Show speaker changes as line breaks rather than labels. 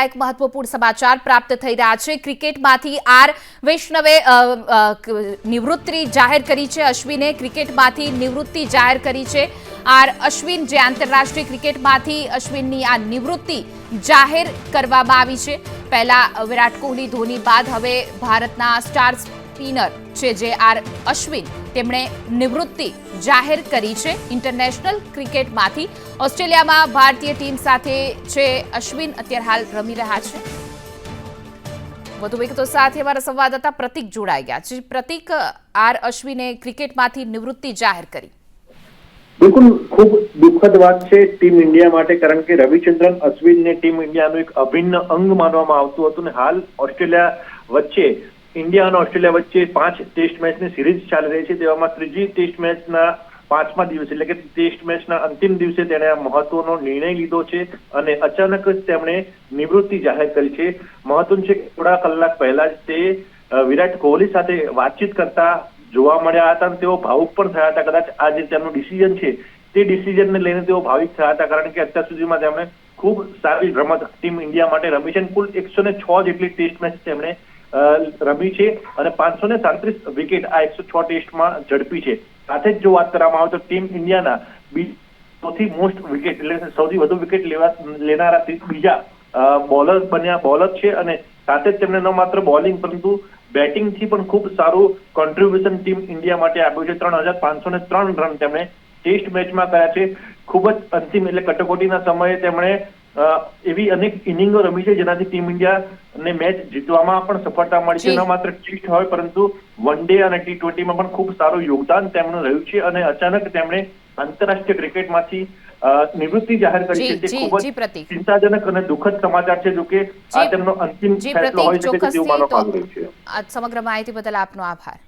એક મહત્વપૂર્ણ સમાચાર પ્રાપ્ત થઈ રહ્યા છે। ક્રિકેટમાંથી આર વૈષ્ણવે નિવૃત્તિ જાહેર કરી છે। અશ્વિને ક્રિકેટમાંથી નિવૃત્તિ જાહેર કરી છે। આર અશ્વિન જે આંતરરાષ્ટ્રીય ક્રિકેટમાંથી અશ્વિનની આ નિવૃત્તિ જાહેર કરવામાં આવી છે। પહેલા વિરાટ કોહલી ધોની બાદ હવે ભારતના સ્ટાર સ્પિનર છે જે આર અશ્વિન તેમણે નિવૃત્તિ જાહેર કરી છે ઇન્ટરનેશનલ ક્રિકેટમાંથી। ઓસ્ટ્રેલિયામાં ભારતીય ટીમ સાથે છે અશ્વિન અત્યારે હાલ રમી રહ્યા છે। વધુ વિગતો સાથે અમારા સંવાદદાતા પ્રતિક જોડાઈ ગયા છે। પ્રતિક, આર અશ્વિને ક્રિકેટમાંથી નિવૃત્તિ જાહેર કરી।
બિલકુલ, ખૂબ દુઃખદ વાત છે ટીમ ઇન્ડિયા માટે, કારણ કે રવિચંદ્રન અશ્વિનને ટીમ ઇન્ડિયાનું એક અભિન્ન અંગ માનવામાં આવતું હતું ને હાલ ઇન્ડિયા અને ઓસ્ટ્રેલિયા વચ્ચે 5 ટેસ્ટ મેચની સિરીઝ ચાલી રહી છે। તેવામાં ત્રીજી ટેસ્ટ મેચના 5મા દિવસે એટલે કે ટેસ્ટ મેચના અંતિમ દિવસે તેણે આ મહત્વનો નિર્ણય લીધો છે અને અચાનક જ તેમણે નિવૃત્તિ જાહેર કરી છે। મહત્વનું છે કે થોડા કલાક પહેલા જ તે વિરાટ કોહલી સાથે વાતચીત કરતા જોવા મળ્યા હતા અને તેઓ ભાવુક પણ થયા હતા। કદાચ આ જે તેમનું ડિસિઝન છે તે ડિસિઝનને લઈને તેઓ ભાવિક થયા હતા, કારણ કે અત્યાર સુધીમાં તેમણે ખૂબ સારી રમત ટીમ ઇન્ડિયા માટે રમી છે। કુલ 106 જેટલી ટેસ્ટ મેચ તેમણે રમી છે અને 537 વિકેટ આ 106 ટેસ્ટમાં ઝડપી છે। સાથે જ જો વાત કરવામાં આવે તો ટીમ ઇન્ડિયાના સૌથી મોસ્ટ વિકેટ એટલે સૌથી વધુ વિકેટ લેનારા બીજા બોલર છે અને સાથે જ તેમણે ન માત્ર બોલિંગ પરંતુ બેટિંગથી પણ ખૂબ સારું કોન્ટ્રીબ્યુશન ટીમ ઇન્ડિયા માટે આપ્યું છે। 3503 રન તેમણે ટેસ્ટ મેચમાં કર્યા છે। ખૂબ જ અંતિમ એટલે કટોકટીના સમયે તેમણે એવી અનેક ઇનિંગો રમી છે જેનાથી ટીમ ઇન્ડિયાને મેચ જીતવામાં પણ સફળતા મળી છે। ન માત્ર ટેસ્ટ હોય પરંતુ વન ડે અને T20માં પણ ખૂબ સારું યોગદાન તેમનું રહ્યું છે અને અચાનક તેમણે આંતરરાષ્ટ્રીય ક્રિકેટમાંથી નિવૃત્તિ જાહેર કરી છે। તે ખૂબ જ ચિંતાજનક અને દુઃખદ સમાચાર છે, જો કે આ તેમનો અંતિમ ફેસલો હોઈ શકે તેવું માનવામાં આવી રહ્યું છે।
સમગ્ર માહિતી બદલ આપનો આભાર।